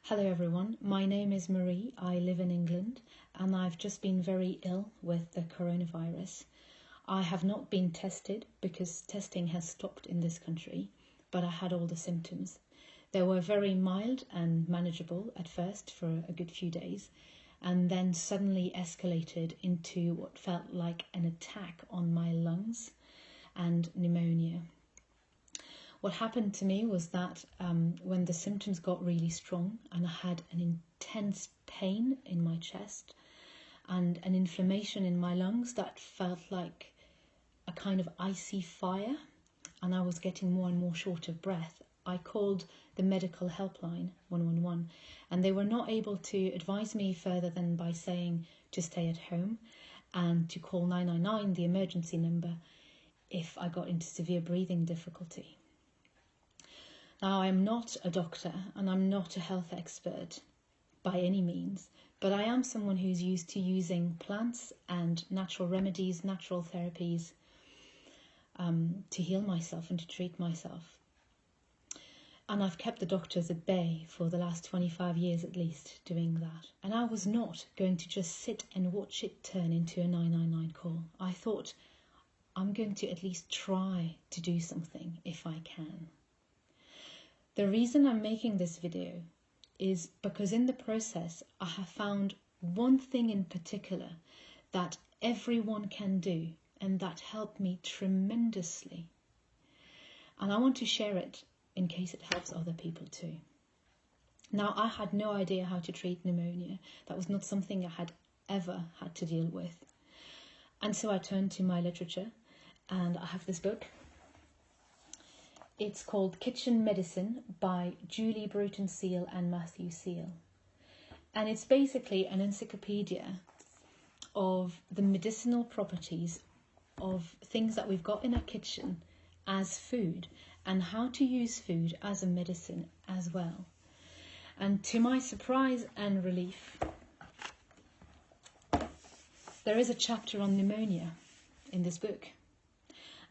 Hello everyone, my name is Marie, I live in England and I've just been very ill with the coronavirus. I have not been tested because testing has stopped in this country, but I had all the symptoms. They were very mild and manageable at first for a good few days and then suddenly escalated into what felt like an attack on my lungs and pneumonia. What happened to me was that when the symptoms got really strong and I had an intense pain in my chest and an inflammation in my lungs that felt like a kind of icy fire, and I was getting more and more short of breath, I called the medical helpline 111 and they were not able to advise me further than by saying to stay at home and to call 999, the emergency number, if I got into severe breathing difficulty. Now, I am not a doctor and I'm not a health expert by any means, but I am someone who's used to using plants and natural remedies, natural therapies to heal myself and to treat myself. And I've kept the doctors at bay for the last 25 years at least doing that. And I was not going to just sit and watch it turn into a 999 call. I thought, I'm going to at least try to do something if I can. The reason I'm making this video is because in the process I have found one thing in particular that everyone can do and that helped me tremendously. And I want to share it in case it helps other people too. Now, I had no idea how to treat pneumonia. That was not something I had ever had to deal with. And so I turned to my literature and I have this book. It's called Kitchen Medicine by Julie Bruton Seal and Matthew Seal. And it's basically an encyclopedia of the medicinal properties of things that we've got in our kitchen as food and how to use food as a medicine as well. And to my surprise and relief, there is a chapter on pneumonia in this book.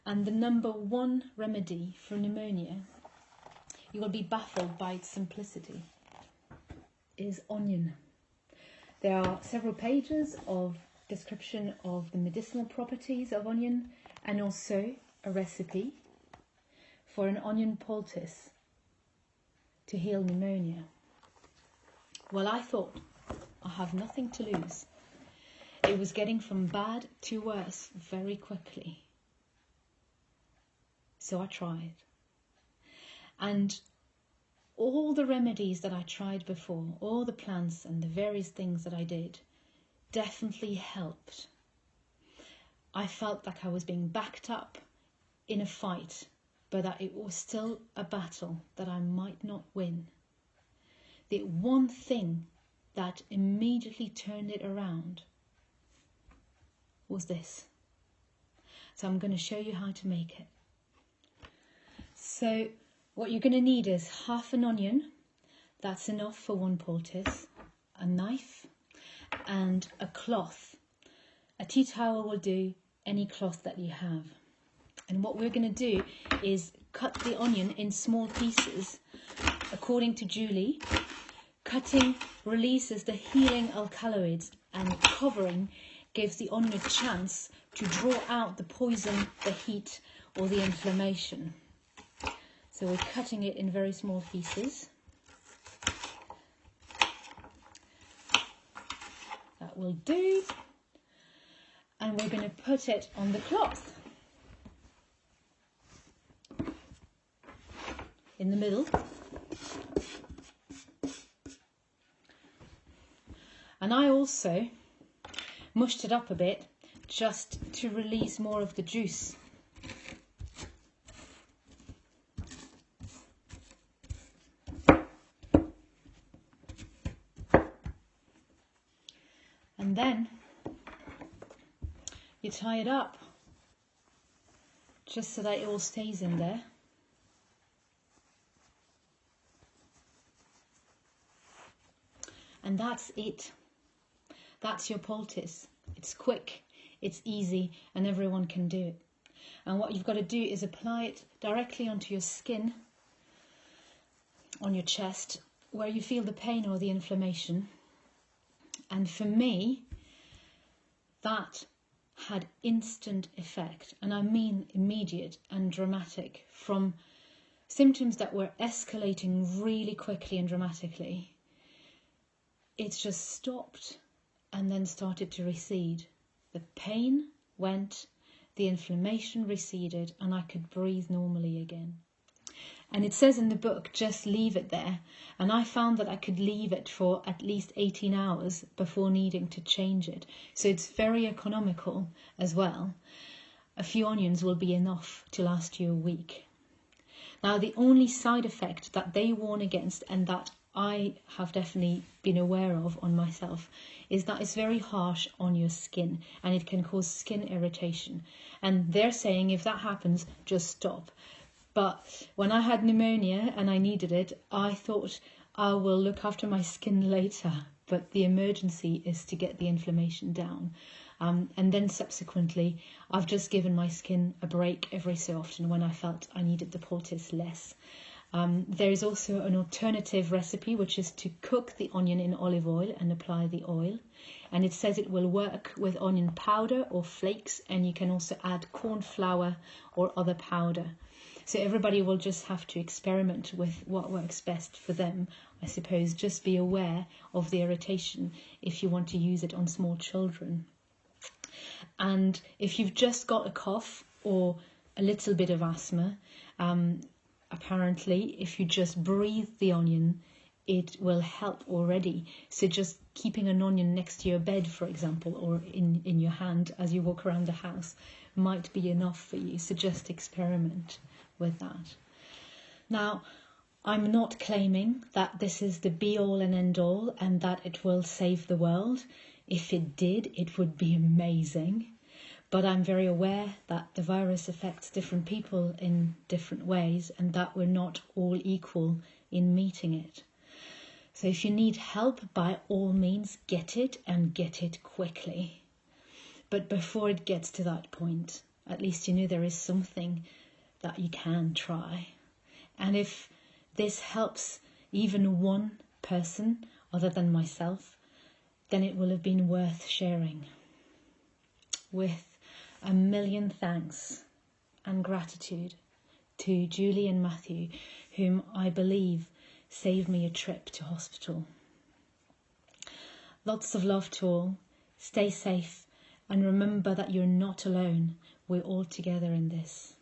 And the number one remedy for pneumonia, you will be baffled by its simplicity, is onion. There are several pages of description of the medicinal properties of onion and also a recipe for an onion poultice to heal pneumonia. Well, I thought, I have nothing to lose. It was getting from bad to worse very quickly. So I tried. And all the remedies that I tried before, all the plants and the various things that I did, definitely helped. I felt like I was being backed up in a fight, but that it was still a battle that I might not win. The one thing that immediately turned it around was this. So I'm going to show you how to make it. So what you're going to need is half an onion, that's enough for one poultice, a knife and a cloth. A tea towel will do, any cloth that you have. And what we're going to do is cut the onion in small pieces. According to Julie, cutting releases the healing alkaloids and covering gives the onion a chance to draw out the poison, the heat or the inflammation. So we're cutting it in very small pieces. That will do. And we're going to put it on the cloth in the middle. And I also mushed it up a bit just to release more of the juice. And then you tie it up just so that it all stays in there. And that's it. That's your poultice. It's quick, it's easy, and everyone can do it. And what you've got to do is apply it directly onto your skin, on your chest, where you feel the pain or the inflammation. And for me, that had instant effect, and I mean immediate and dramatic, from symptoms that were escalating really quickly and dramatically. It just stopped and then started to recede. The pain went, the inflammation receded, and I could breathe normally again. And it says in the book, just leave it there. And I found that I could leave it for at least 18 hours before needing to change it. So it's very economical as well. A few onions will be enough to last you a week. Now, the only side effect that they warn against, and that I have definitely been aware of on myself, is that it's very harsh on your skin and it can cause skin irritation. And they're saying if that happens, just stop. But when I had pneumonia and I needed it, I thought I will look after my skin later. But the emergency is to get the inflammation down. And then subsequently, I've just given my skin a break every so often when I felt I needed the poultice less. There is also an alternative recipe, which is to cook the onion in olive oil and apply the oil. And it says it will work with onion powder or flakes, and you can also add corn flour or other powder. So everybody will just have to experiment with what works best for them. I suppose just be aware of the irritation if you want to use it on small children. And if you've just got a cough or a little bit of asthma, apparently if you just breathe the onion, it will help already. So just keeping an onion next to your bed, for example, or in your hand as you walk around the house might be enough for you. So just experiment with that. Now, I'm not claiming that this is the be-all and end-all and that it will save the world. If it did, it would be amazing. But I'm very aware that the virus affects different people in different ways and that we're not all equal in meeting it. So if you need help, by all means, get it and get it quickly. But before it gets to that point, at least you know there is something that you can try. And if this helps even one person other than myself, then it will have been worth sharing. With a million thanks and gratitude to Julie and Matthew, whom I believe saved me a trip to hospital. Lots of love to all. Stay safe and remember that you're not alone. We're all together in this.